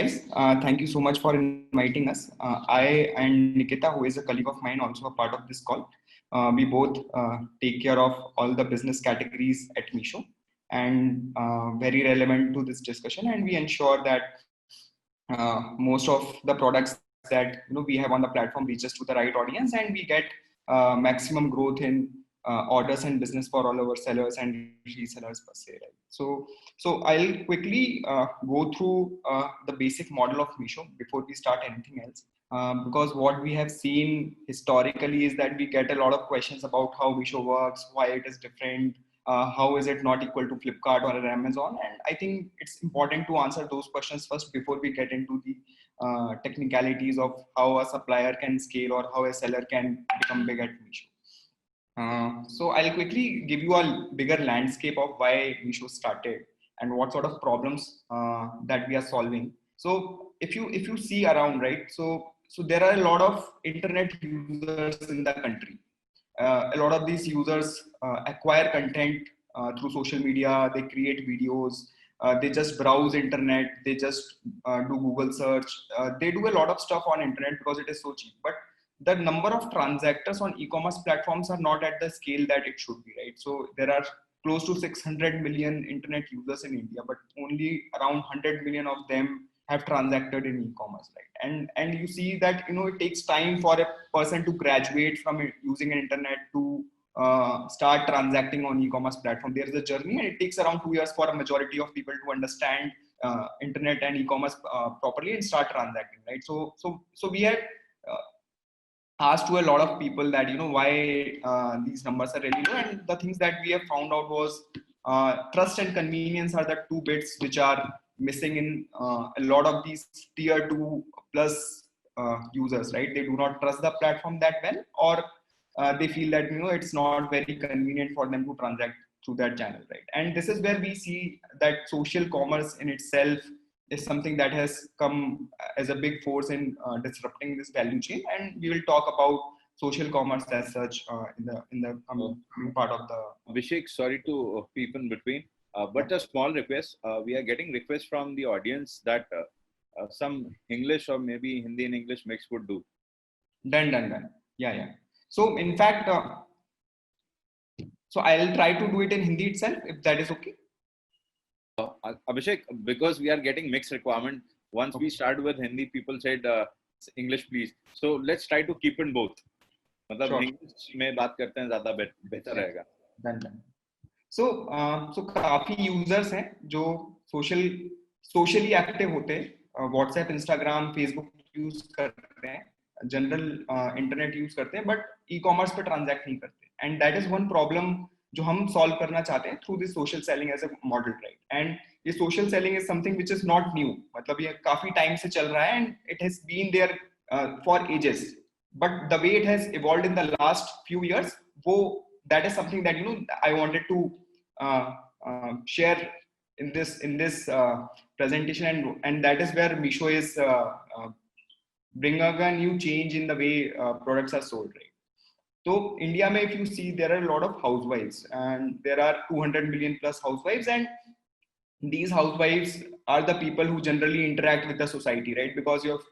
guys. Thank you so much for inviting us. I and Nikita, who is a colleague of mine, also a part of this call. We both take care of all the business categories at Meesho and very relevant to this discussion. And we ensure that most of the products that we have on the platform reaches to the right audience, and we get maximum growth in orders and business for all our sellers and resellers per se. Right? So I'll quickly go through the basic model of Meesho before we start anything else. Because what we have seen historically is that we get a lot of questions about how Meesho works, why it is different, how is it not equal to Flipkart or Amazon? And I think it's important to answer those questions first before we get into the technicalities of how a supplier can scale or how a seller can become big at Meesho. So I'll quickly give you a bigger landscape of why Meesho started and what sort of problems that we are solving. So if you see around, right? So there are a lot of internet users in the country. A lot of these users acquire content through social media. They create videos. They just browse internet. They just do Google search. They do a lot of stuff on internet because it is so cheap. But the number of transactors on e-commerce platforms are not at the scale that it should be, right? So there are close to 600 million internet users in India, but only around 100 million of them have transacted in e-commerce, right? And you see that it takes time for a person to graduate from using an internet to start transacting on e-commerce platform. There is a journey, and it takes around 2 years for a majority of people to understand internet and e-commerce properly and start transacting, right? So we had asked to a lot of people that why these numbers are really low, and the things that we have found out was trust and convenience are the two bits which are missing in a lot of these tier 2 plus users, right? They do not trust the platform that well, or they feel that it's not very convenient for them to transact through that channel, right? And this is where we see that social commerce in itself is something that has come as a big force in disrupting this value chain, and we will talk about social commerce as such in the coming part of the. Abhishek, sorry to peep in between, but a small request. We are getting requests from the audience that some English or maybe Hindi and English mix would do. Done. Yeah. So in fact, so I'll try to do it in Hindi itself, if that is okay. Abhishek, because we are getting mixed requirement, once we start with Hindi, people said English please. So let's try to keep in both. मतलब English में बात करते हैं ज़्यादा बेहतर रहेगा. Done. So काफी users हैं जो socially active होते हैं, WhatsApp, Instagram, Facebook यूज करते हैं, जनरल इंटरनेट यूज करते हैं, बट ई-कॉमर्स पे ट्रांजैक्ट नहीं करते. And that is one problem जो हम सॉल्व करना चाहते हैं through this social selling as a model, right? And ये social selling is something which is not new, मतलब ये काफी टाइम से चल रहा है and it has been there for ages, but the way it has evolved in the last few years, वो that is something that I wanted to share in this presentation, and that is where Meesho is bringing a new change in the way products are sold, right? So India mein, if you see, there are a lot of housewives, and there are 200 million plus housewives, and these housewives are the people who generally interact with the society, right? Because you have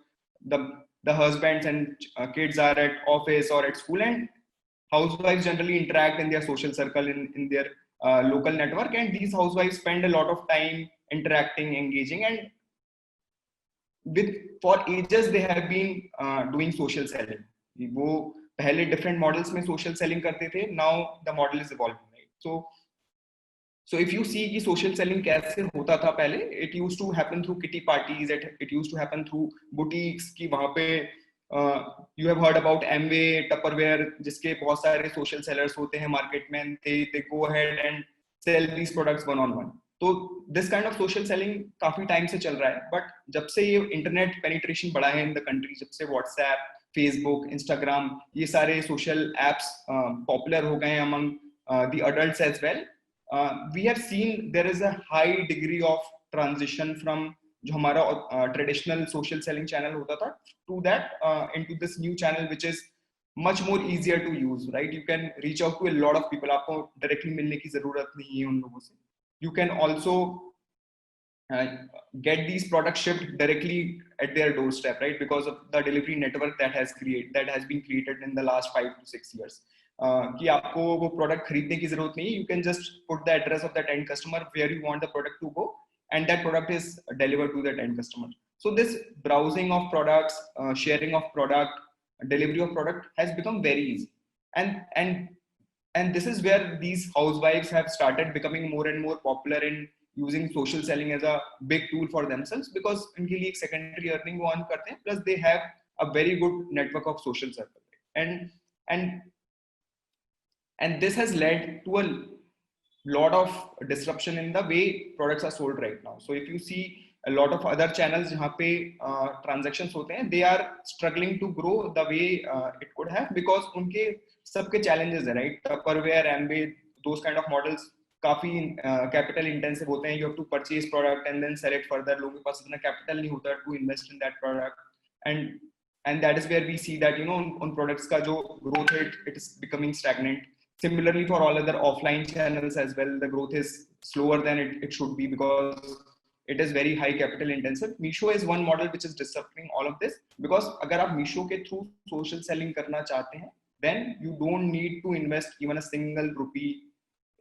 the husbands and kids are at office or at school, and housewives generally interact in their social circle, in their local network, and these housewives spend a lot of time interacting, engaging, and for ages they have been doing social selling. वो पहले different models में social selling करते थे, now the model is evolving, right? So if you see कि social selling कैसे होता था पहले, it used to happen through kitty parties, it used to happen through boutiques कि वहाँ पे you have heard about Amway, Tupperware, जिसके बहुत सारे social sellers होते हैं market में, they go ahead and sell these products one on one. तो this kind of social selling काफी टाइम से चल रहा है, बट जब से ये इंटरनेट पेनिट्रेशन बढ़ा है इन द कंट्री, जब से व्हाट्सएप, फेसबुक, इंस्टाग्राम, ये सारे सोशल एप्स पॉपुलर हो गए हैं among the adults as well, we have seen there is a high degree of transition from जो हमारा ट्रेडिशनल सोशल सेलिंग चैनल होता था to that into this new channel which is much more easier to use, right? You can reach out to a lot of people. आपको directly मिलने की जरूरत नहीं है उन लोगों से. You can also get these products shipped directly at their doorstep, right? Because of the delivery network that has been created in the last 5 to 6 years. कि आपको वो प्रोडक्ट खरीदने की जरूरत नहीं है, you can just put the address of that end customer where you want the product to go, and that product is delivered to that end customer. So this browsing of products, sharing of product, delivery of product has become very easy, and this is where these housewives have started becoming more and more popular in using social selling as a big tool for themselves, because उनके लिए एक secondary earning वो earn करते हैं, plus they have a very good network of social circle, and this has led to a lot of disruption in the way products are sold right now. So if you see a lot of other channels जहाँ पे transactions होते हैं, they are struggling to grow the way it could have, because उनके सबके challenges है, right? Tupperware, Amway, those kind of models काफी capital intensive होते हैं. You have to purchase product and then sell it further. लोगों के पास इतना capital नहीं होता to invest in that product, and that is where we see that, you know, on products का जो growth rate, it is becoming stagnant. Similarly, for all other offline channels as well, the growth is slower than it should be, because it is very high capital intensive. Meesho is one model which is disrupting all of this, because अगर आप Meesho के through social selling करना चाहते हैं, then you don't need to invest even a single rupee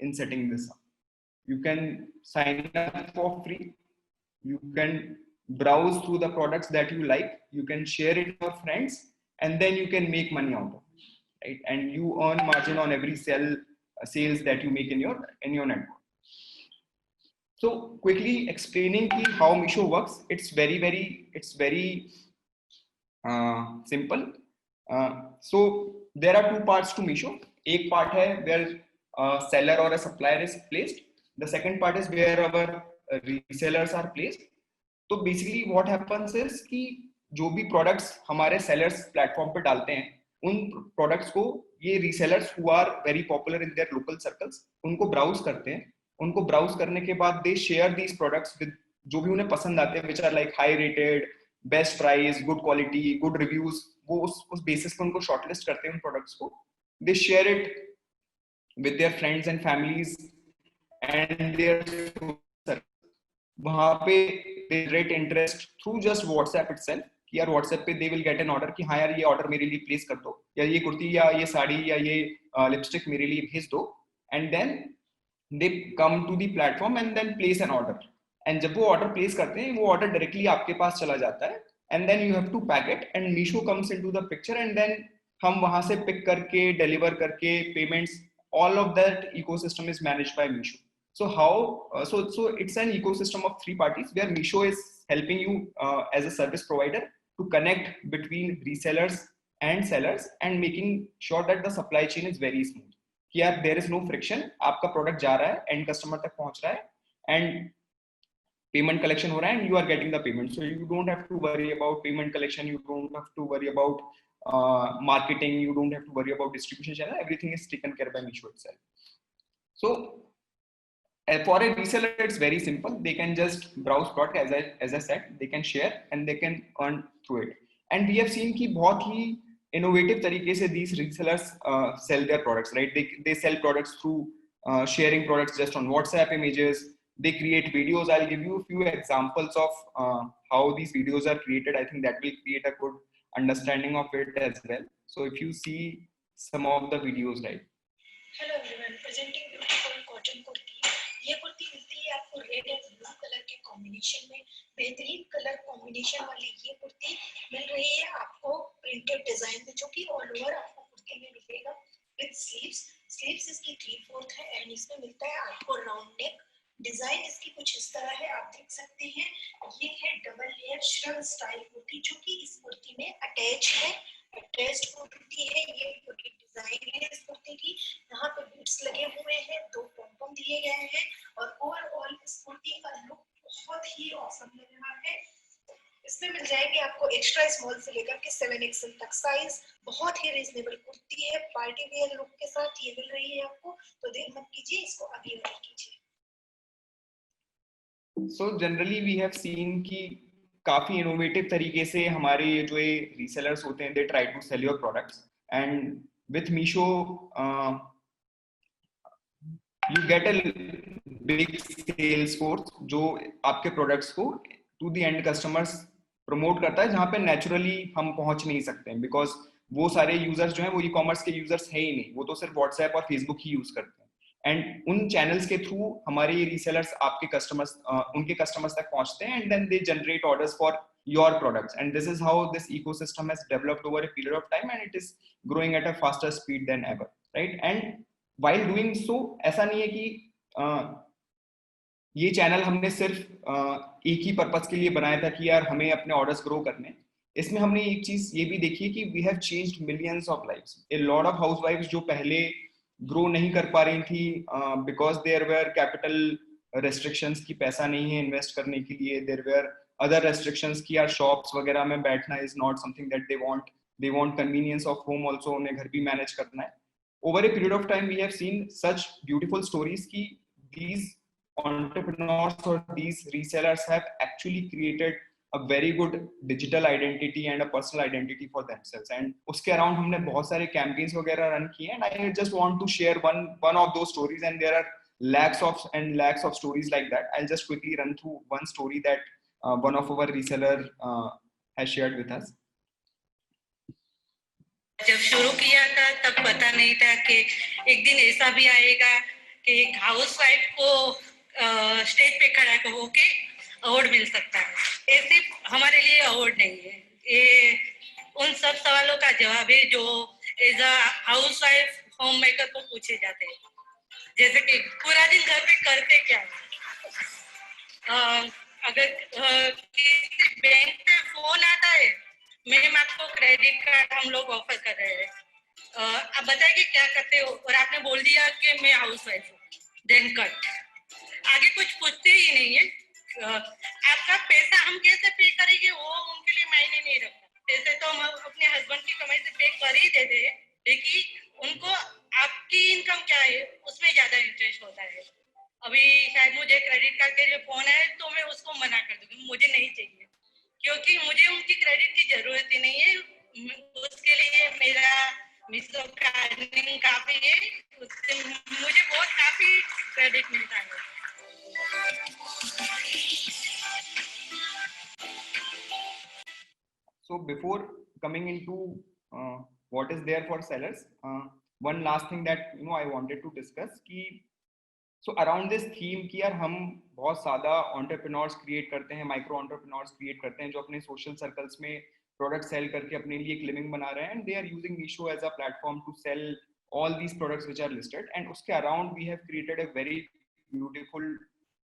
in setting this up. You can sign up for free. You can browse through the products that you like. You can share it with your friends, and then you can make money out of it, right? And you earn margin on every sales that you make in your network. So quickly explaining how Meesho works, it's very simple. So there are two parts to Meesho. एक part है where a seller or a supplier is placed. The second part is where our resellers are placed. तो basically what happens is कि जो भी products हमारे sellers platform पे डालते हैं, उन products को ये resellers who are very popular in their local circles उनको browse करते हैं. उनको browse करने के बाद they share these products with जो भी उन्हें पसंद आते हैं, which are like high rated, best price, good quality, good reviews. वो उस basis पे उनको shortlist करते हैं उन products को. They share it with their friends and families and their circles. वहाँ पे they generate interest through just WhatsApp itself. कि यार WhatsApp पे they will get an order कि हाँ यार ये order मेरे लिए place कर दो, या ये कुर्ती या ये साड़ी या ये lipstick मेरे लिए भेज दो, and then they come to the platform and then place an order. And जब वो order place करते हैं, वो order directly आपके पास चला जाता है, and then you have to pack it, and Meesho comes into the picture, and then हम वहाँ से pick करके deliver करके payments, all of that ecosystem is managed by Meesho. So so it's an ecosystem of three parties where Meesho is helping you as a service provider to connect between resellers and sellers and making sure that the supply chain is very smooth. कि यार there is no friction, आपका product जा रहा है, end customer तक पहुंच रहा है, and payment collection हो रहा है, and you are getting the payment. So you don't have to worry about payment collection, you don't have to worry about marketing, you don't have to worry about distribution channel. Everything is taken care by Meesho itself. So for a reseller, it's very simple. They can just browse product, as I said, they can share and they can earn through it. And we have seen कि बहुत ही innovative तरीके से these resellers sell their products, right? They sell products through sharing products just on WhatsApp images. They create videos. I'll give you a few examples of how these videos are created. I think that will create a good understanding of it as well. So if you see some of the videos, right? Hello everyone, presenting beautiful cotton kurti. ये कुर्ती मिलती है आपको red and blue colour के combination में. बेहतरीन colour combination वाली ये कुर्ती मिल रही है आपको प्रिंटेड डिजाइन में, जो कि ऑल ओवर आपको कुर्ती में मिलेगा विद स्लीव्स इसकी 3/4 है, एंड इसमें मिलता है आपको राउंड नेक. डिजाइन इसकी कुछ इस तरह है, आप देख सकते हैं. ये है double layer shrug style kurti, जो कि इस कुर्ती में अटैच है. अटैच्ड कुर्ती है, ये पूरी डिजाइन है इस कुर्ती की. यहाँ पे बीट्स लगे हुए हैं, 2 पॉम्पम दिए गए हैं, और ओवरऑल इस कुर्ती का लुक बहुत ही ऑसम लग रहा है. इसमें मिल जाएंगे आपको एक्स्ट्रा स्मॉल से लेकर के 7XL तक साइज. बहुत ही रीजनेबल कुर्ती है, पार्टी वेयर लुक के साथ ये मिल रही है आपको. तो देर मत कीजिए, इसको अभी ऑर्डर कीजिए. So generally we have seen कि काफी इनोवेटिव तरीके से हमारे जो ये रीसेलर्स होते हैं, they try to sell your products, and with Meesho you get a big sales force जो आपके प्रोडक्ट्स को to the end customers promote करता है, जहाँ पे नेचुरली हम पहुंच नहीं सकते हैं, बिकॉज वो सारे यूजर्स जो हैं वो ई कॉमर्स के यूजर्स है ही नहीं, वो तो सिर्फ व्हाट्सएप और फेसबुक ही यूज करते हैं। एंड उन चैनल्स के थ्रू हमारे रीसेलर्स आपके कस्टमर्स उनके कस्टमर्स तक पहुंचते हैं, and then they generate orders for your products, and this is how this ecosystem has developed over a period of time, and it is growing at a faster speed than ever, right? And while doing so, ऐसा नहीं है कि ये channel हमने सिर्फ एक ही purpose के लिए बनाया था कि यार हमें अपने ऑर्डर्स ग्रो करने। इसमें हमने एक चीज ये भी देखी है कि we have changed millions of lives. A lot of हाउसवाइफ्स जो पहले ग्रो नहीं कर पा रही थी because there were capital restrictions की पैसा नहीं है इन्वेस्ट करने के लिए, देयर वेयर other restrictions की यार शॉप्स वगैरह में बैठना is not something that they want convenience of home also, उन्हें घर भी मैनेज करना है। over a period of time we have seen such beautiful stories कि these entrepreneurs or these resellers have actually created a very good digital identity and a personal identity for themselves, and उसके around हमने बहुत सारे campaigns वगैरह run किए, and I just want to share one of those stories, and there are lakhs of stories like that. I'll just quickly run through one story that one of our reseller has shared with us. जब शुरू किया था तब पता नहीं था कि एक दिन ऐसा भी आएगा कि एक हाउसवाइफ को स्टेज पे खड़ा होके अवार्ड मिल सकता है। ये सिर्फ हमारे लिए अवार्ड नहीं है, ये उन सब सवालों का जवाब है जो as a housewife home maker को पूछे जाते हैं, जैसे कि पूरा दिन घर पे करते क्या है। अगर किसी बैंक पे फोन आता है, मैम आपको क्रेडिट कार्ड हम लोग ऑफर कर रहे हैं, आप बताइए कि क्या करते हो, और आपने बोल दिया कि मैं हाउसवाइफ हूँ, देन कट। आगे कुछ पूछते ही नहीं है। आपका पैसा हम कैसे पे करेंगे वो उनके लिए मायने नहीं रखता। पैसे तो हम अपने हस्बैंड की कमाई से पे कर ही देते हैं, लेकिन उनको आपकी इनकम क्या है उसमें ज्यादा इंटरेस्ट होता है। अभी शायद मुझे क्रेडिट कार्ड के लिए फोन आए तो मैं उसको मना कर दूंगी, मुझे नहीं चाहिए, क्योंकि मुझे उनकी क्रेडिट की जरूरत ही नहीं है। उसके लिए मेरा मिसो का अर्निंग काफी है, उससे मुझे बहुत काफी क्रेडिट मिलता है। So before coming into what is there for sellers, one last thing that I wanted to discuss कि so around this theme कि यार हम बहुत सादा entrepreneurs create करते हैं, micro entrepreneurs create करते हैं जो अपने social circles में product sell करके अपने लिए एक living बना रहे हैं, and they are using Meesho as a platform to sell all these products which are listed, and उसके around we have created a very beautiful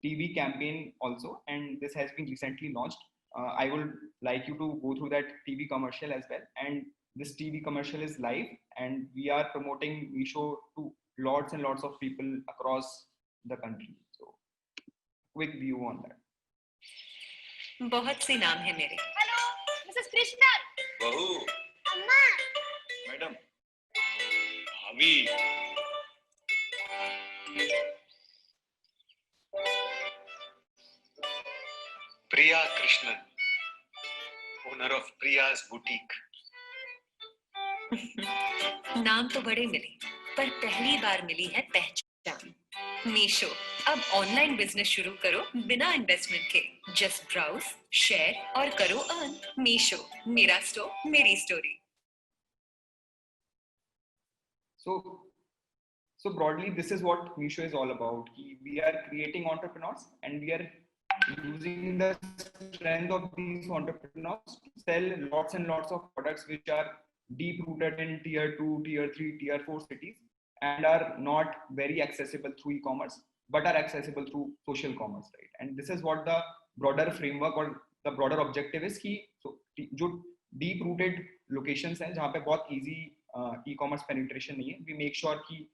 TV campaign also, and this has been recently launched. I would like you to go through that TV commercial as well, and this TV commercial is live and we are promoting Meesho to lots and lots of people across the country. So quick view on that. बहुत से नाम है मेरे। Hello Mrs Krishna. बहू। अम्मा। Madam. भाभी। Priya Krishnan, owner of Priya's boutique. नाम तो बड़े मिले, पर पहली बार मिली है पहचान। मीशो, अब ऑनलाइन बिजनेस शुरू करो बिना इन्वेस्टमेंट के। जस्ट ब्राउज, शेयर और करो अर्न। मीशो, मेरा स्टोर, मेरी story. So broadly, this is what Meesho is all about. We are creating entrepreneurs and we are using the strength of these entrepreneurs to sell lots and lots of products which are deep rooted in tier 2, tier 3, tier 4 cities and are not very accessible through e-commerce but are accessible through social commerce, right? And this is what the broader framework or the broader objective is कि जो deep rooted locations हैं जहाँ पे बहुत easy e-commerce penetration नहीं है, we make sure कि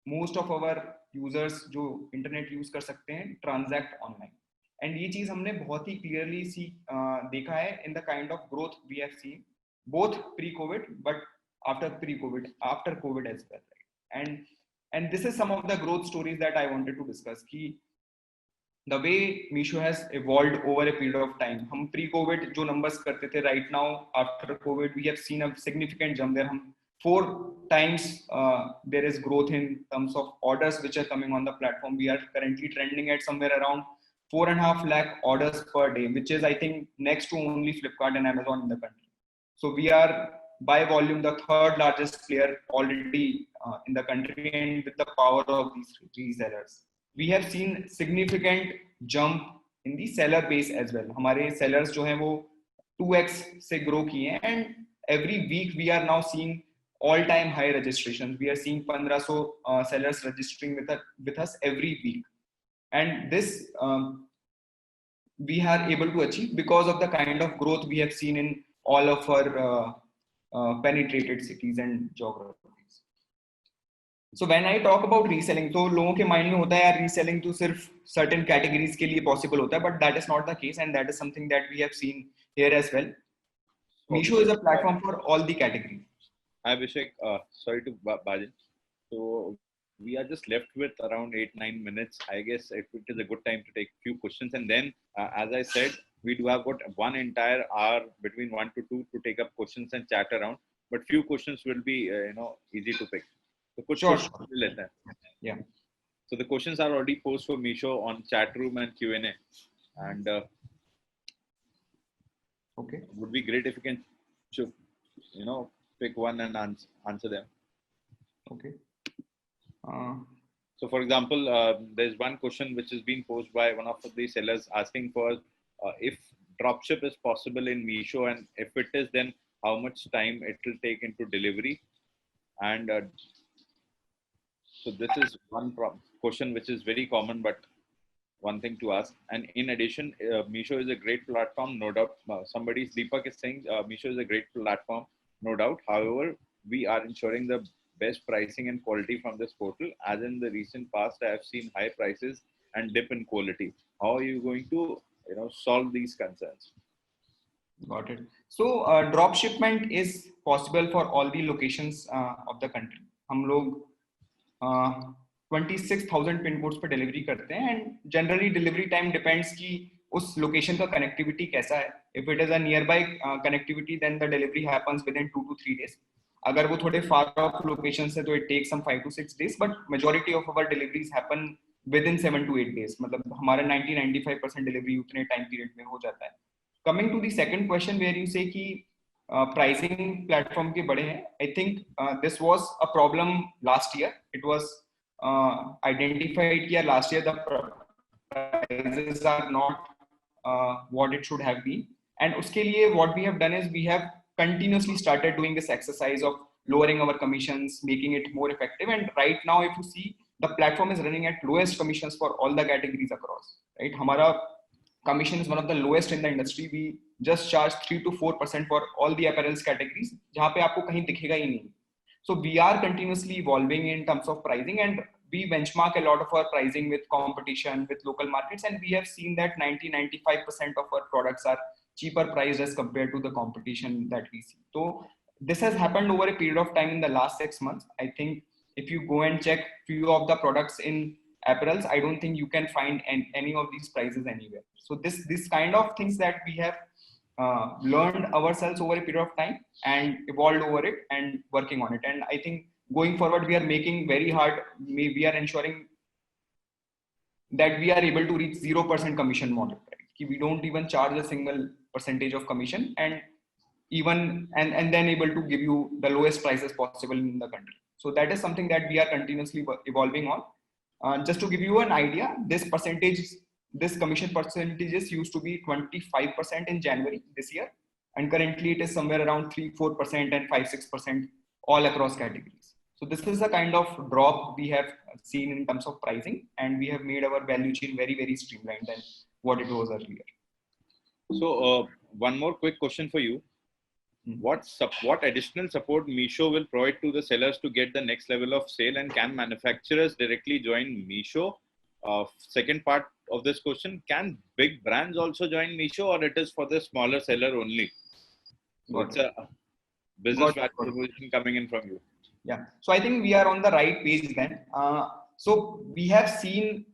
most of our users जो internet use कर सकते हैं transact online. And ये चीज हमने बहुत ही clearly देखा है in the kind of growth we have seen both pre-COVID but after COVID as well, right? And this is some of the growth stories that I wanted to discuss कि the way Meesho has evolved over a period of time. हम pre-COVID जो numbers करते थे, right now after COVID we have seen a significant jump there. हम 4 times there is growth in terms of orders which are coming on the platform. We are currently trending at somewhere around 4.5 lakh orders per day, which is, I think, next to only Flipkart and Amazon in the country. So we are by volume the third largest player already in the country, and with the power of these resellers, we have seen significant jump in the seller base as well. हमारे sellers जो हैं वो 2x से grow किए हैं, and every week we are now seeing all-time high registrations. We are seeing 1500 sellers registering with us every week, and this we are able to achieve because of the kind of growth we have seen in all of our penetrated cities and geographies. So when I talk about reselling, तो लोगों के mind में होता है यार reselling तो सिर्फ certain categories के लिए possible होता है, but that is not the case, and that is something that we have seen here as well. Meesho is a platform for all the categories. Hi Abhishek, sorry to barge in. So we are just left with around 8-9 minutes. I guess it is a good time to take few questions, and then as I said, we do have got one entire hour between 1 to 2 to take up questions and chat around, but few questions will be easy to pick. So Sure. Yeah. So the questions are already posted for Meesho on chat room and Q&A, and okay, would be great if you can pick one and answer them. Okay. So for example, there's one question which is being posed by one of the sellers asking for if dropship is possible in Meesho, and if it is, then how much time it will take into delivery. And so this is one question which is very common, but one thing to ask. And in addition, Meesho is a great platform, no doubt. Deepak is saying Meesho is a great platform, no doubt. However, we are ensuring the best pricing and quality from this portal. As in the recent past, I have seen high prices and dip in quality. How are you going to solve these concerns? Got it. So drop shipment is possible for all the locations of the country. हम लोग 26,000 pin codes पर delivery करते हैं, and generally delivery time depends कि उस location का connectivity कैसा है. If it is a nearby connectivity, then the delivery happens within 2 to 3 days. अगर वो थोड़े फार ऑफ लोकेशन से तो it takes some 5 to 6 days, but majority of our deliveries happen within 7 to 8 days. मतलब हमारा 90-95% delivery उतने time period में हो जाता है. Coming to the second question where you say कि प्राइसिंग प्लेटफॉर्म के बड़े हैं, I think this was a problem last year. It was identified किया last year the prices are not what it should have been, and उसके लिए what we have done is we have continuously started doing this exercise of lowering our commissions, making it more effective, and right now if you see the platform is running at lowest commissions for all the categories across, right? हमारा commission is one of the lowest in the industry. We just charge 3 to 4% for all the apparels categories, जहाँ पे आपको कहीं दिखेगा ही नहीं. So we are continuously evolving in terms of pricing, and we benchmark a lot of our pricing with competition, with local markets, and we have seen that 90-95% of our products are cheaper priced as compared to the competition that we see. So this has happened over a period of time in the last 6 months. I think if you go and check few of the products in apparels, I don't think you can find any of these prices anywhere. So this kind of things that we have learned ourselves over a period of time and evolved over it and working on it. And I think going forward, we are making very hard. We are ensuring that we are able to reach 0% commission model. Right? We don't even charge a single percentage of commission, and then able to give you the lowest prices possible in the country. So that is something that we are continuously evolving on. Just to give you an idea, this commission percentages used to be 25% in January this year, and currently it is somewhere around 3-4% and 5-6% all across categories. So this is the kind of drop we have seen in terms of pricing, and we have made our value chain very, very streamlined than what it was earlier. So one more quick question for you. What additional support Meesho will provide to the sellers to get the next level of sale, and can manufacturers directly join Meesho? Second part of this question, can big brands also join Meesho, or it is for the smaller seller only? So it's a business proposition coming in from you. Yeah. So I think we are on the right page then. So we have seen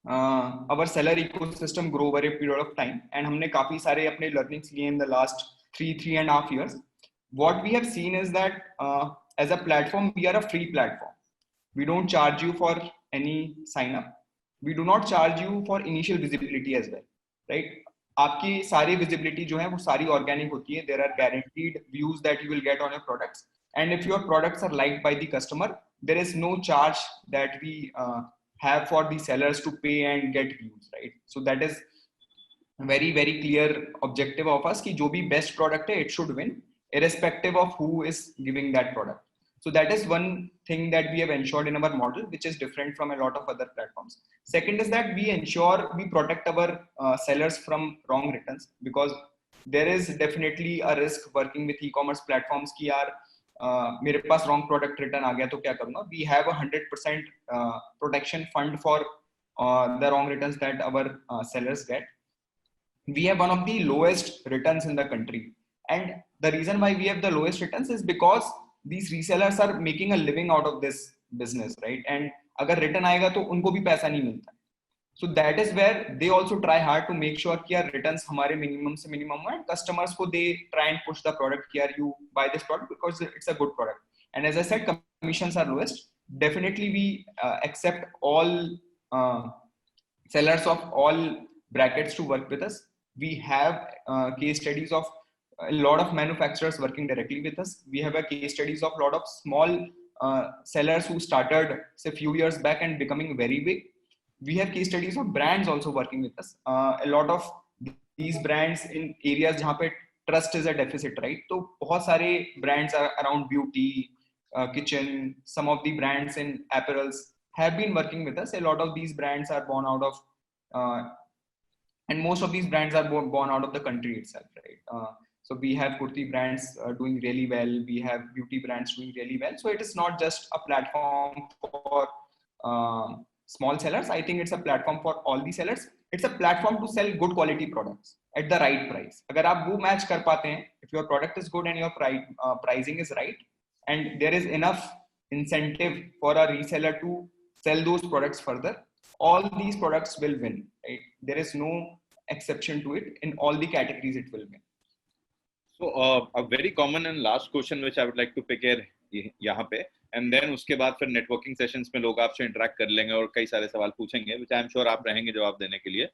our seller ecosystem grow over a period of time, and हमने काफी सारे अपने learnings लिए in the last 3.5 years. what we have seen is that as a platform, we are a free platform. We don't charge you for any sign up. We do not charge you for initial visibility as well, right? आपकी सारी visibility जो है वो सारी organic होती है. There are guaranteed views that you will get on your products, and if your products are liked by the customer, there is no charge that we have for the sellers to pay and get views, right? So that is very very clear objective of us कि जो भी best product है, it should win irrespective of who is giving that product. So that is one thing that we have ensured in our model, which is different from a lot of other platforms. Second is that we ensure we protect our sellers from wrong returns, because there is definitely a risk working with e-commerce platforms कि यार मेरे पास wrong product return आ गया तो क्या करूँगा? We have a 100% protection fund for the wrong returns that our sellers get. We have one of the lowest returns in the country, and the reason why we have the lowest returns is because these resellers are making a living out of this business, right? And अगर return आएगा तो उनको भी पैसा नहीं मिलता. So that is where they also try hard to make sure कि यार returns हमारे minimum से minimum है. Customers को they try and push the product कि यार you buy this product because it's a good product. And as I said, commissions are lowest. Definitely we accept all sellers of all brackets to work with us. We have case studies of a lot of manufacturers working directly with us. We have a case studies of a lot of small sellers who started say few years back and becoming very big. We have case studies of brands also working with us. A lot of these brands in areas जहाँ पे trust is a deficit, right? तो बहुत सारे brands are around beauty, kitchen. Some of the brands in apparels have been working with us. A lot of these brands are born out of and most of these brands are born out of the country itself, right? So we have kurti brands doing really well. We have beauty brands doing really well. So it is not just a platform for small sellers. I think it's a platform for all the sellers. It's a platform to sell good quality products at the right price. अगर आप वो match कर पाते हैं, if your product is good and your pricing is right, and there is enough incentive for a reseller to sell those products further, all these products will win, right? There is no exception to it. In all the categories it will win. So a very common and last question which I would like to pick here यहाँ पे, and then उसके बाद फिर networking sessions में लोग आपसे interact कर लेंगे और कई सारे सवाल पूछेंगे, which I am sure आप रहेंगे जवाब देने के लिए.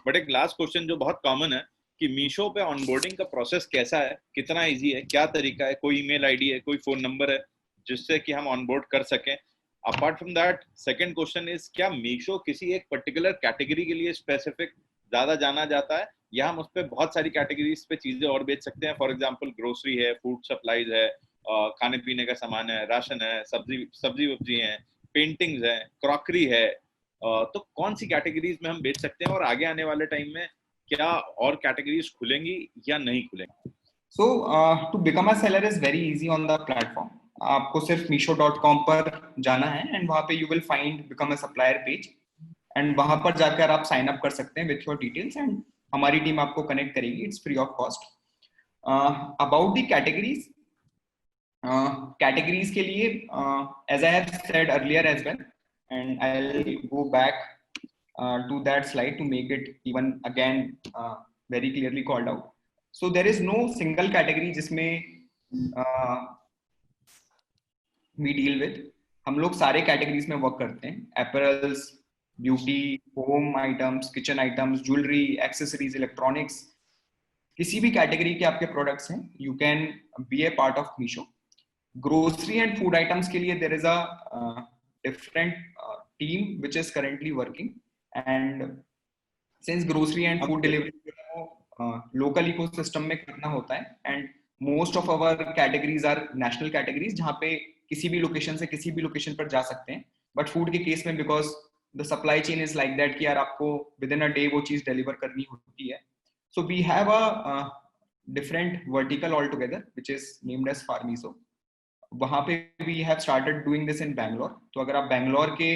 But एक last question जो बहुत common है कि मीशो पे onboarding का process कैसा है, कितना easy है, क्या तरीका है, कोई email ID है, कोई phone number है जिससे कि हम onboard कर सकें. Apart from that, second question is क्या मीशो किसी एक particular category के लिए specific ज़्यादा जाना जाता है, या हम उस पे बहुत सारी कैटेगरीज पे चीजें और बेच सकते हैं? फॉर एग्जांपल ग्रोसरी है, फूड सप्लाईज है, खाने पीने का सामान है, राशन है, सब्जी वब्जी है, पेंटिंग्स है, क्रॉकरी है, तो कौन सी कैटेगरीज में हम बेच सकते हैं और आगे आने वाले टाइम में क्या और कैटेगरीज खुलेंगी या नहीं खुलेंगी? So to become a seller is very easy on the platform. आपको सिर्फ meesho.com पर जाना है and वहाँ पे you will find become a supplier page, and वहाँ पर जाकर आप sign up कर सकते हैं with your details and हमारी टीम आपको कनेक्ट करेगी. It's free of cost. About the categories, categories के लिए as I have said earlier as well, and I will go back to that slide to make it even again very clearly called out. So there is no single category जिसमें we deal with. हम लोग सारे categories में work करते हैं. Apparels, beauty, home items, kitchen items, jewellery, accessories, electronics, किसी भी category के आपके प्रोडक्ट्स हैं, you can be a part of Meesho. Grocery and food items के लिए there is a different team which is currently working, and since grocery and food delivery local ecosystem में करना होता है, and most of our categories are national categories जहाँ पे किसी भी लोकेशन से किसी भी लोकेशन पर जा सकते हैं. बट फूड के केस में because the supply chain is like that कि यार आपको within a day वो चीज deliver करनी होती है. So we have a different vertical altogether which is named as Farmiso. वहाँ पे we have started doing this in Bangalore. तो अगर आप बैंगलोर के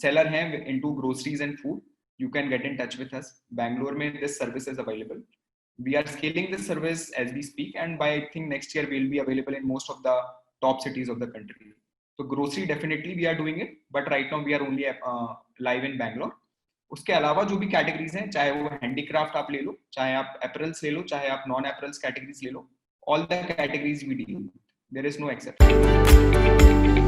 seller हैं into groceries and food, you can get in touch with us. Bangalore में this service is available. We are scaling this service as we speak, and by I think next year we will be available in most of the top cities of the country. तो grocery definitely we are doing it, but right now we are only live in Bangalore. उसके अलावा जो भी categories हैं, चाहे वो handicraft आप ले लो, चाहे आप एपरल्स ले लो, चाहे आप नॉन एपरल्स कैटेगरीज ले लो, all the categories we deal with. There is no exception.